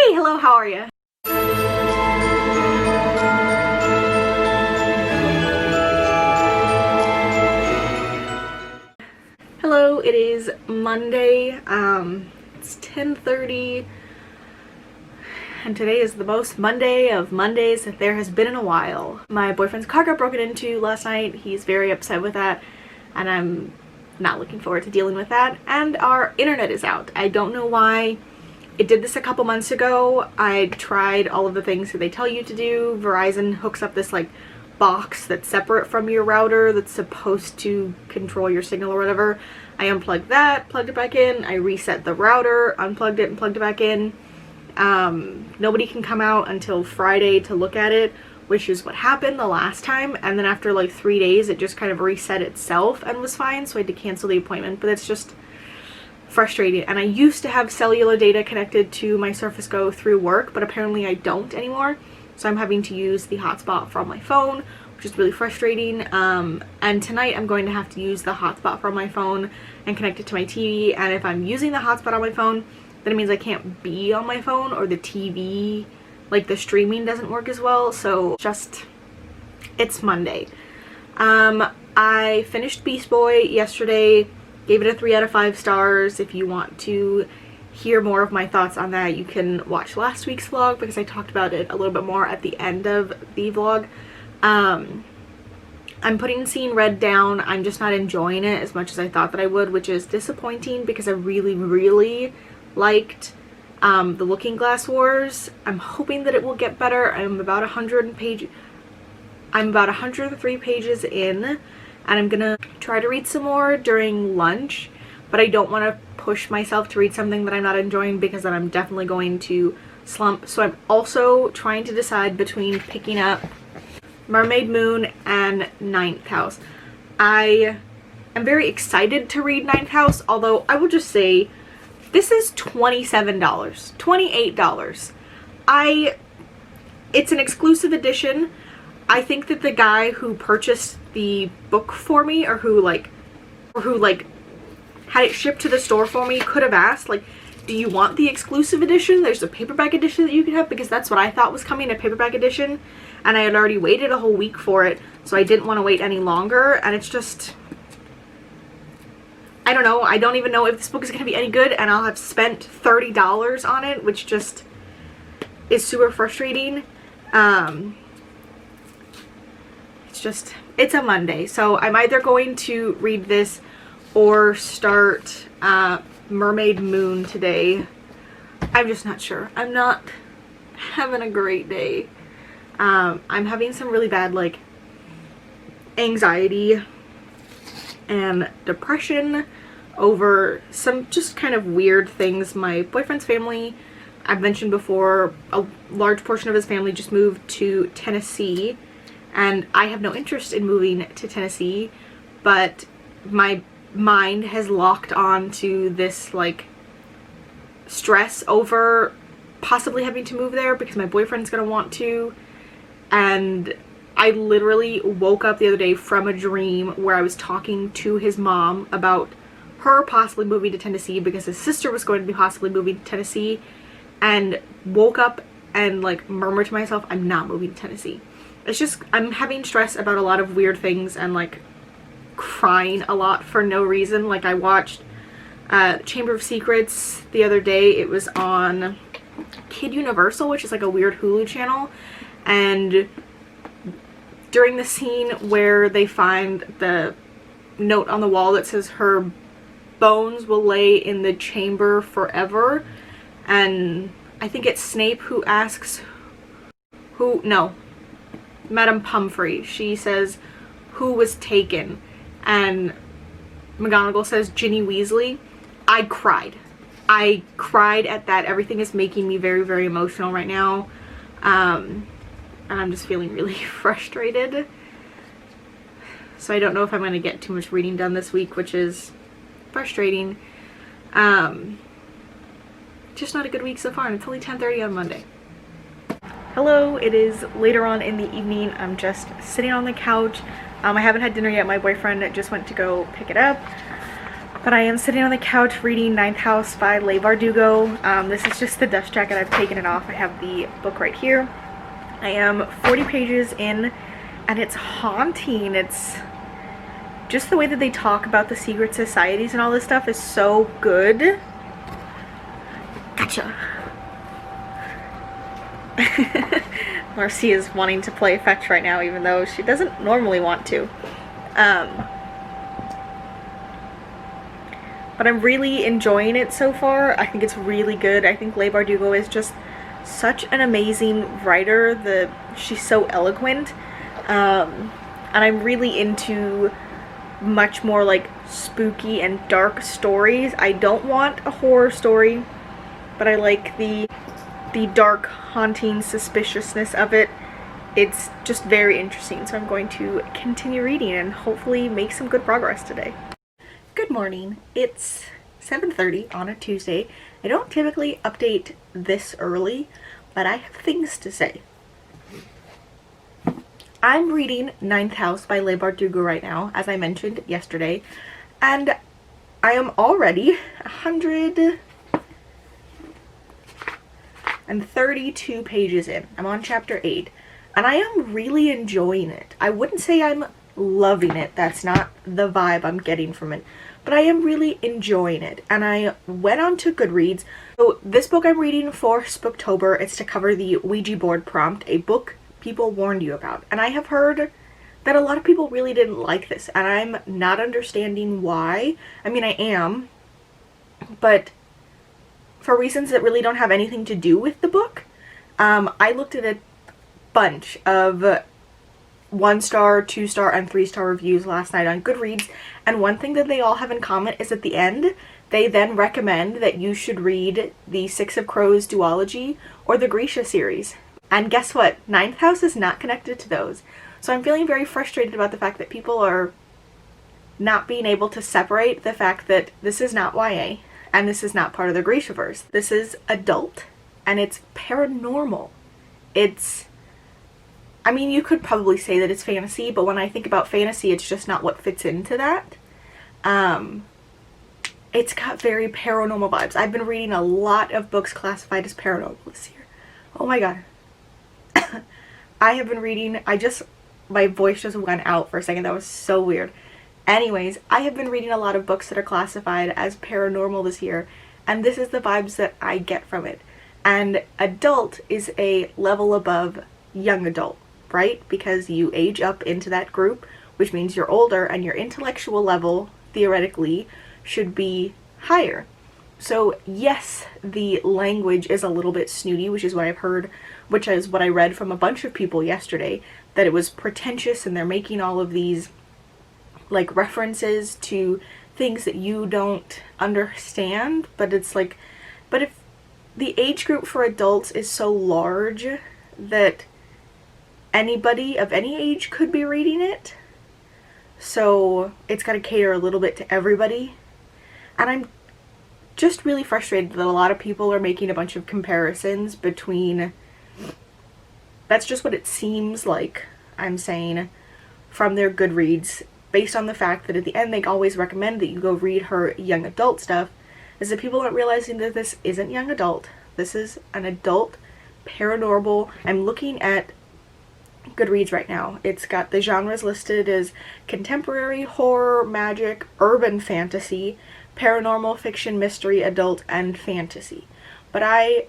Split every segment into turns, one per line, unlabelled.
Hey, hello, how are you? Hello, it is Monday. It's 10:30 and today is the most Monday of Mondays that there has been in a while. My boyfriend's car got broken into last night. He's very upset with that and I'm not looking forward to dealing with that. And our internet is out. I don't know why. It did this a couple months ago. I tried all of the things that they tell you to do. Verizon hooks up this like box that's separate from your router that's supposed to control your signal or whatever. I unplugged that, plugged it back in, I reset the router, unplugged it and plugged it back in. Nobody can come out until Friday to look at it, which is what happened the last time, and then after like 3 days it just kind of reset itself and was fine, so I had to cancel the appointment. But it's just frustrating. And I used to have cellular data connected to my Surface Go through work, but apparently I don't anymore, so I'm having to use the hotspot from my phone, which is really frustrating. And tonight I'm going to have to use the hotspot from my phone and connect it to my TV, and if I'm using the hotspot on my phone, then it means I can't be on my phone, or the TV, like the streaming doesn't work as well. So just, it's Monday. I finished Beast Boy yesterday, gave it a 3 out of 5 stars. If you want to hear more of my thoughts on that, you can watch last week's vlog because I talked about it a little bit more at the end of the vlog. I'm putting Seeing Red down. I'm just not enjoying it as much as I thought that I would, which is disappointing because I really liked the Looking Glass Wars. I'm hoping that it will get better. I'm about 103 pages in, and I'm gonna try to read some more during lunch, but I don't want to push myself to read something that I'm not enjoying because then I'm definitely going to slump. So I'm also trying to decide between picking up Mermaid Moon and Ninth House. I am very excited to read Ninth House, although I will just say this is $27, $28. It's an exclusive edition. I think that the guy who purchased the book for me, or who had it shipped to the store for me, could have asked, like, do you want the exclusive edition? There's a paperback edition that you can have, because that's what I thought was coming, a paperback edition, and I had already waited a whole week for it, so I didn't want to wait any longer. And it's just, I don't know. I don't even know if this book is going to be any good, and I'll have spent $30 on it, which just is super frustrating. It's a Monday, so I'm either going to read this or start Mermaid Moon today. I'm just not sure. I'm not having a great day. I'm having some really bad like anxiety and depression over some just kind of weird things. My boyfriend's family, I've mentioned before, a large portion of his family just moved to Tennessee, and I have no interest in moving to Tennessee, but my mind has locked on to this like stress over possibly having to move there because my boyfriend's gonna want to. And I literally woke up the other day from a dream where I was talking to his mom about her possibly moving to Tennessee because his sister was going to be possibly moving to Tennessee, and woke up and like murmured to myself, I'm not moving to Tennessee. It's just, I'm having stress about a lot of weird things and like crying a lot for no reason. Like I watched Chamber of Secrets the other day. It was on Kid Universal, which is like a weird Hulu channel, and during the scene where they find the note on the wall that says her bones will lay in the chamber forever, and I think it's Snape who asks Madame Pomfrey, she says who was taken, and McGonagall says Ginny Weasley. I cried at that. Everything is making me very emotional right now, and I'm just feeling really frustrated. So I don't know if I'm going to get too much reading done this week, which is frustrating. Just not a good week so far, and it's only 10:30 on Monday. Hello, it is later on in the evening. I'm just sitting on the couch. I haven't had dinner yet. My boyfriend just went to go pick it up. But I am sitting on the couch reading Ninth House by Leigh Bardugo. This is just the dust jacket. I've taken it off. I have the book right here. I am 40 pages in, and it's haunting. It's just the way that they talk about the secret societies and all this stuff is so good. Gotcha. Marcy is wanting to play fetch right now, even though she doesn't normally want to. But I'm really enjoying it so far. I think it's really good. I think Leigh Bardugo is just such an amazing writer. She's so eloquent. And I'm really into much more like spooky and dark stories. I don't want a horror story, but I like the dark, haunting suspiciousness of it. It's just very interesting, so I'm going to continue reading and hopefully make some good progress today. Good morning. It's 7:30 on a Tuesday. I don't typically update this early, but I have things to say. I'm reading Ninth House by Leigh Bardugo right now, as I mentioned yesterday, and I am already 132 pages in. I'm on chapter 8, and I am really enjoying it. I wouldn't say I'm loving it. That's not the vibe I'm getting from it. But I am really enjoying it. And I went on to Goodreads. So this book I'm reading for Sbooktober, it's to cover the Ouija board prompt, a book people warned you about. And I have heard that a lot of people really didn't like this. And I'm not understanding why. I mean, I am. But for reasons that really don't have anything to do with the book. I looked at a bunch of 1-star, 2-star, and 3-star reviews last night on Goodreads, and one thing that they all have in common is at the end, they then recommend that you should read the Six of Crows duology or the Grisha series. And guess what? Ninth House is not connected to those. So I'm feeling very frustrated about the fact that people are not being able to separate the fact that this is not YA, and this is not part of the Grishaverse. This is adult, and it's paranormal. I mean, you could probably say that it's fantasy, but when I think about fantasy, it's just not what fits into that. It's got very paranormal vibes. I've been reading a lot of books classified as paranormal this year. Oh my god. I have been reading, my voice just went out for a second. That was so weird. Anyways, I have been reading a lot of books that are classified as paranormal this year, and this is the vibes that I get from it. And adult is a level above young adult, right? Because you age up into that group, which means you're older and your intellectual level, theoretically, should be higher. So yes, the language is a little bit snooty, which is what I've heard, which is what I read from a bunch of people yesterday, that it was pretentious and they're making all of these like references to things that you don't understand, but it's like, but if the age group for adults is so large that anybody of any age could be reading it, so it's got to cater a little bit to everybody. And I'm just really frustrated that a lot of people are making a bunch of comparisons between, that's just what it seems like, I'm saying, from their Goodreads, based on the fact that at the end they always recommend that you go read her young adult stuff, is that people aren't realizing that this isn't young adult. This is an adult paranormal. I'm looking at Goodreads right now. It's got the genres listed as contemporary, horror, magic, urban fantasy, paranormal, fiction, mystery, adult, and fantasy. But I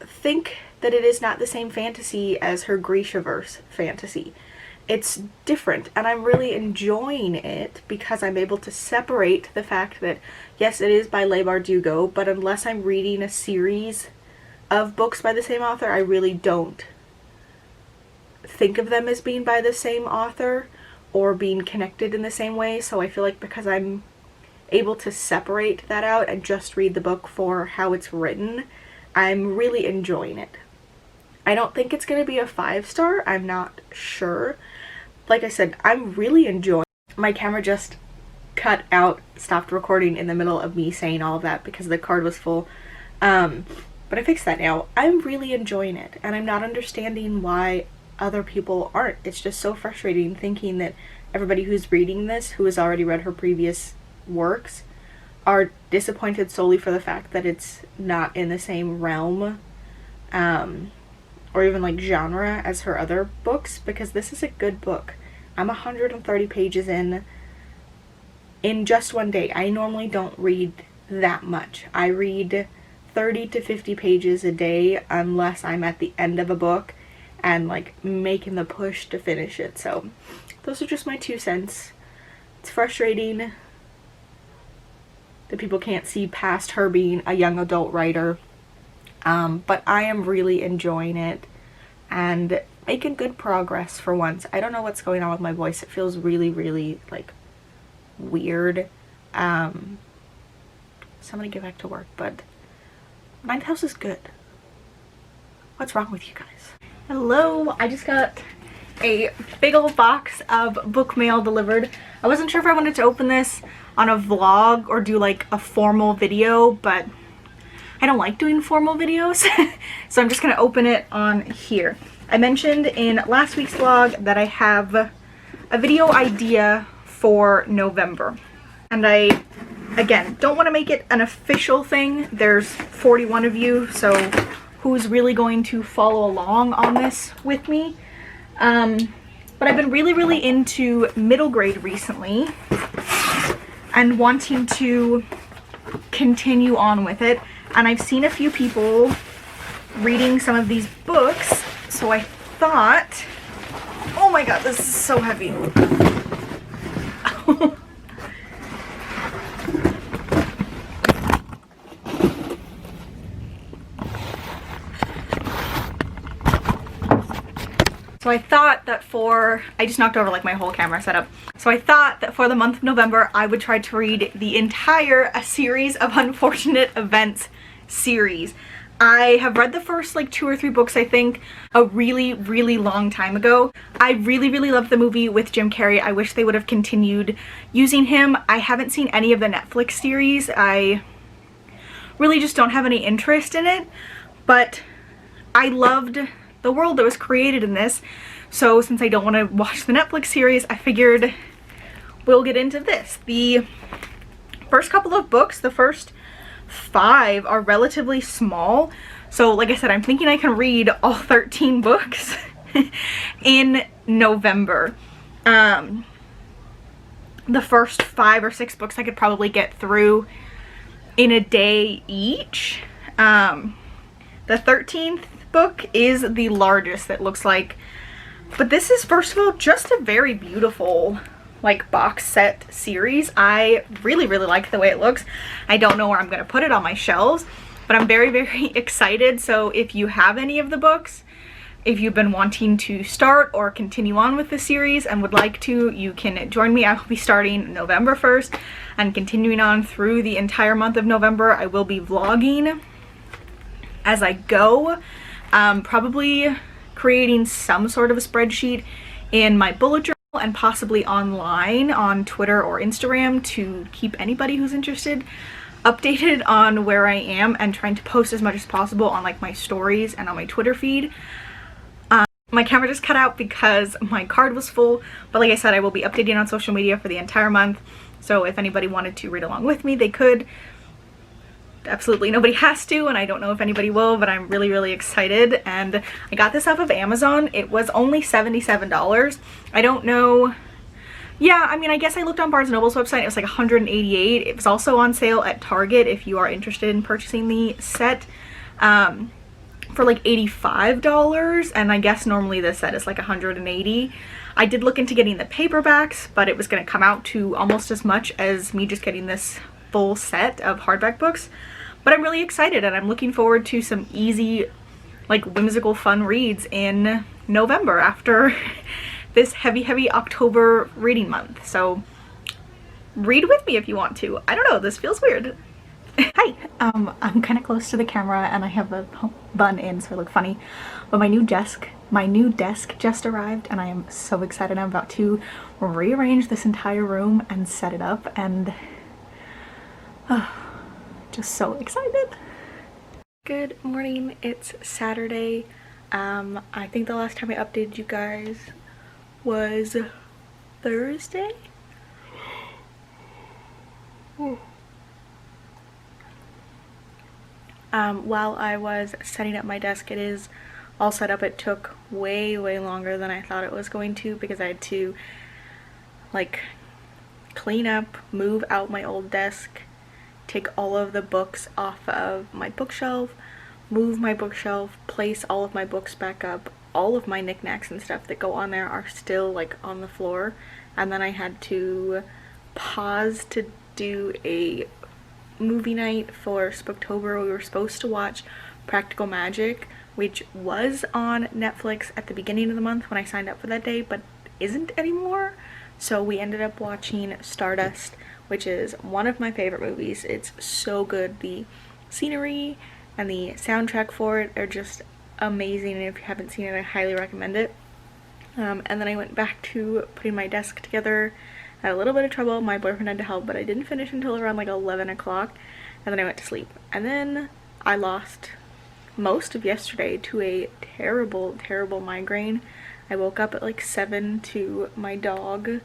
think that it is not the same fantasy as her Grishaverse fantasy. It's different, and I'm really enjoying it because I'm able to separate the fact that, yes, it is by Leigh Bardugo, but unless I'm reading a series of books by the same author, I really don't think of them as being by the same author or being connected in the same way. So I feel like because I'm able to separate that out and just read the book for how it's written, I'm really enjoying it. I don't think it's going to be a 5-star. I'm not sure. Like I said, I'm really enjoying it. My camera just cut out, stopped recording in the middle of me saying all of that because the card was full. But I fixed that now. I'm really enjoying it, and I'm not understanding why other people aren't. It's just so frustrating thinking that everybody who's reading this, who has already read her previous works, are disappointed solely for the fact that it's not in the same realm or even like genre as her other books, because this is a good book. I'm 130 pages in just one day. I normally don't read that much. I read 30 to 50 pages a day unless I'm at the end of a book and like making the push to finish it. So those are just my 2 cents. It's frustrating that people can't see past her being a young adult writer, but I am really enjoying it and making good progress for once. I don't know what's going on with my voice. It feels really, really like weird. So I'm gonna get back to work, but Ninth House is good. What's wrong with you guys? Hello, I just got a big old box of book mail delivered. I wasn't sure if I wanted to open this on a vlog or do like a formal video, but I don't like doing formal videos, so I'm just gonna open it on here. I mentioned in last week's vlog that I have a video idea for November, and I, again, don't want to make it an official thing. There's 41 of you, so who's really going to follow along on this with me? But I've been really, really into middle grade recently and wanting to continue on with it. And I've seen a few people reading some of these books, so I thought, oh my god, this is so heavy. So I thought that I just knocked over like my whole camera setup. So I thought that for the month of November, I would try to read the entire A Series of Unfortunate Events series. I have read the first like 2 or 3 books, I think, a really, really long time ago. I really, really loved the movie with Jim Carrey. I wish they would have continued using him. I haven't seen any of the Netflix series. I really just don't have any interest in it, but I loved the world that was created in this. So since I don't want to watch the Netflix series, I figured we'll get into this. The first couple of books, the first 5, are relatively small. So like I said, I'm thinking I can read all 13 books in November. The first 5 or 6 books I could probably get through in a day each. The 13th book is the largest, it looks like, but this is, first of all, just a very beautiful like box set series. I really, really like the way it looks. I don't know where I'm gonna put it on my shelves, but I'm very, very excited. So if you have any of the books, if you've been wanting to start or continue on with the series and would like to, you can join me. I will be starting November 1st and continuing on through the entire month of November. I will be vlogging as I go. Probably creating some sort of a spreadsheet in my bullet journal and possibly online on Twitter or Instagram to keep anybody who's interested updated on where I am, and trying to post as much as possible on like my stories and on my Twitter feed. My camera just cut out because my card was full, but like I said, I will be updating on social media for the entire month, so if anybody wanted to read along with me, they could. Absolutely nobody has to, and I don't know if anybody will, but I'm really, really excited. And I got this off of Amazon. It was only $77. I don't know. Yeah, I mean, I guess I looked on Barnes & Noble's website. It was like $188. It was also on sale at Target if you are interested in purchasing the set for like $85. And I guess normally this set is like $180. I did look into getting the paperbacks, but it was going to come out to almost as much as me just getting this full set of hardback books. But I'm really excited, and I'm looking forward to some easy, like whimsical fun reads in November after this heavy, heavy October reading month. So read with me if you want to. I don't know, this feels weird. Hi, I'm kind of close to the camera and I have a bun in so I look funny, but my new desk just arrived and I am so excited. I'm about to rearrange this entire room and set it up, and just so excited. Good morning, it's Saturday. I think the last time I updated you guys was Thursday. Ooh. While I was setting up my desk, it is all set up. It took way longer than I thought it was going to because I had to like clean up, move out my old desk, take all of the books off of my bookshelf, move my bookshelf, place all of my books back up. All of my knickknacks and stuff that go on there are still like on the floor, and then I had to pause to do a movie night for Sbooktober. We were supposed to watch Practical Magic, which was on Netflix at the beginning of the month when I signed up for that day, but isn't anymore. So we ended up watching Stardust, which is one of my favorite movies. It's so good. The scenery and the soundtrack for it are just amazing, and if you haven't seen it, I highly recommend it. And then I went back to putting my desk together. I had a little bit of trouble. My boyfriend had to help, but I didn't finish until around like 11 o'clock, and then I went to sleep. And then I lost most of yesterday to a terrible migraine. I woke up at like 7 to my dog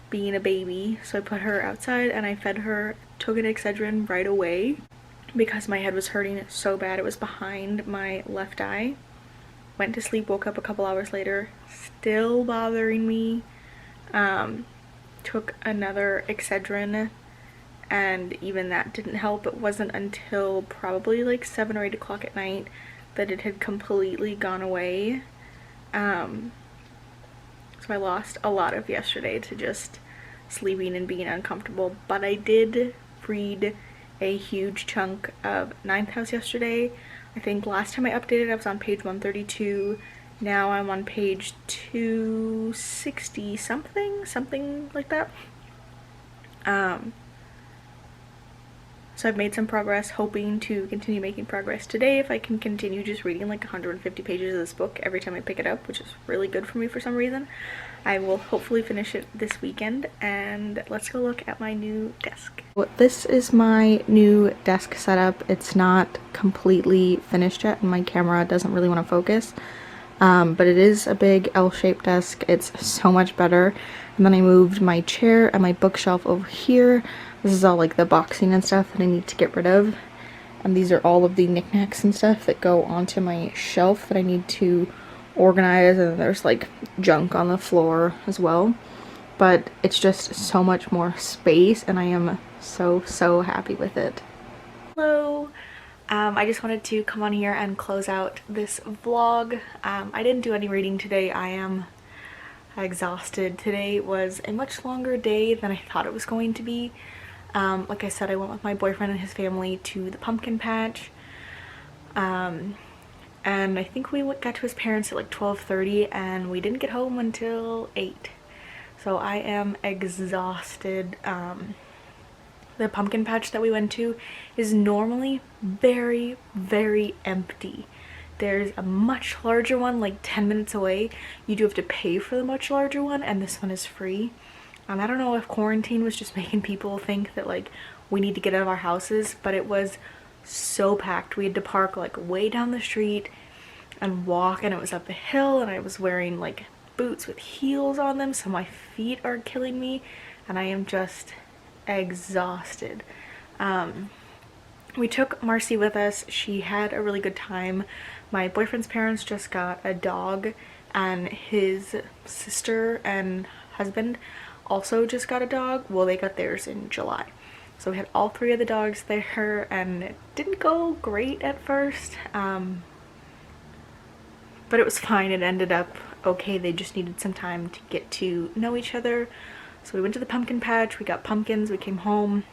being a baby, so I put her outside and I fed her, took an Excedrin right away because my head was hurting so bad. It was behind my left eye. Went to sleep, woke up a couple hours later, still bothering me. Took another Excedrin, and even that didn't help. It wasn't until probably like 7 or 8 o'clock at night that it had completely gone away. So I lost a lot of yesterday to just sleeping and being uncomfortable, but I did read a huge chunk of Ninth House yesterday. I think last time I updated I was on page 132. Now I'm on page 260 something like that. So I've made some progress, hoping to continue making progress today if I can continue just reading like 150 pages of this book every time I pick it up, which is really good for me for some reason. I will hopefully finish it this weekend, and let's go look at my new desk. This is my new desk setup. It's not completely finished yet and my camera doesn't really want to focus, but it is a big L-shaped desk. It's so much better. And then I moved my chair and my bookshelf over here. This is all like the boxing and stuff that I need to get rid of. And these are all of the knickknacks and stuff that go onto my shelf that I need to organize, and there's like junk on the floor as well. But it's just so much more space and I am so happy with it. Hello! I just wanted to come on here and close out this vlog. I didn't do any reading today. I am exhausted. Today was a much longer day than I thought it was going to be. Like I said, I went with my boyfriend and his family to the pumpkin patch. And I think we got to his parents at like 12:30 and we didn't get home until 8. So I am exhausted. The pumpkin patch that we went to is normally very empty. There's a much larger one like 10 minutes away. You do have to pay for the much larger one, and this one is free. I don't know if quarantine was just making people think that like we need to get out of our houses, but it was so packed. We had to park like way down the street and walk, and it was up a hill, and I was wearing like boots with heels on them, so my feet are killing me and I am just exhausted. We took Marcy with us. She had a really good time. My boyfriend's parents just got a dog, and his sister and husband also just got a dog. Well, they got theirs in July. So we had all 3 of the dogs there, and it didn't go great at first, but it was fine. It ended up okay. They just needed some time to get to know each other. So we went to the pumpkin patch, we got pumpkins, we came home.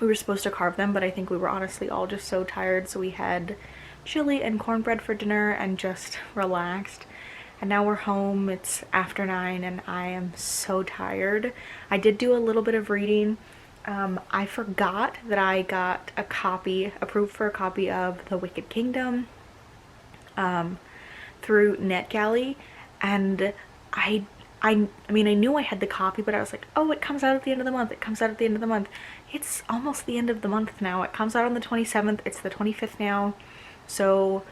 We were supposed to carve them, but I think we were honestly all just so tired, so we had chili and cornbread for dinner and just relaxed. And now we're home. It's after 9 and I am so tired. I did do a little bit of reading. I forgot that I got a copy, approved for a copy of The Wicked Kingdom through NetGalley, and I mean, I knew I had the copy, but I was like, oh, it comes out at the end of the month. It comes out at the end of the month. It's almost the end of the month now. It comes out on the 27th. It's the 25th now. So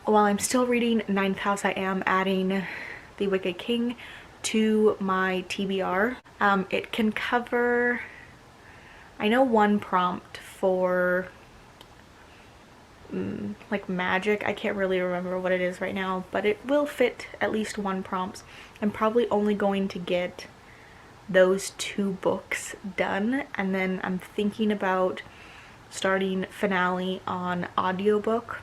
while I'm still reading Ninth House, I am adding The Wicked King to my TBR. It can cover, I know, one prompt for like magic. I can't really remember what it is right now, but it will fit at least one prompt. I'm probably only going to get those 2 books done, and then I'm thinking about starting Finale on audiobook.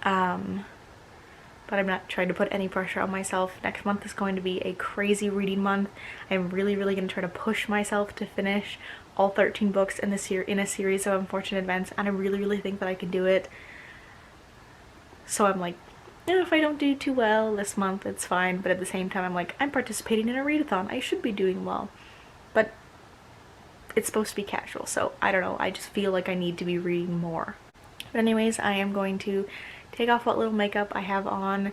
But I'm not trying to put any pressure on myself. Next month is going to be a crazy reading month. I'm really going to try to push myself to finish all 13 books in a series of unfortunate events, and I really think that I can do it. So I'm like, if I don't do too well this month, it's fine. But at the same time, I'm like, I'm participating in a readathon. I should be doing well. But it's supposed to be casual, so I don't know. I just feel like I need to be reading more. But anyways, I am going to take off what little makeup I have on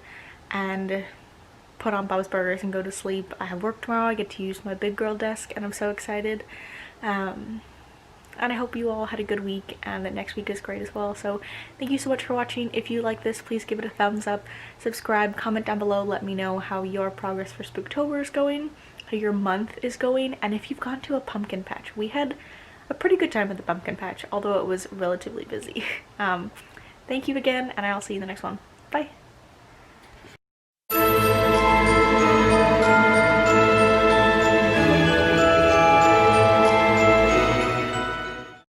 and put on Bob's Burgers and go to sleep. I have work tomorrow. I get to use my big girl desk and I'm so excited. And I hope you all had a good week and that next week is great as well. So thank you so much for watching. If you like this, please give it a thumbs up, subscribe, comment down below, let me know how your progress for Spooktober is going, how your month is going, and if you've gone to a pumpkin patch. We had a pretty good time at the pumpkin patch, although it was relatively busy. Thank you again, and I'll see you in the next one. Bye!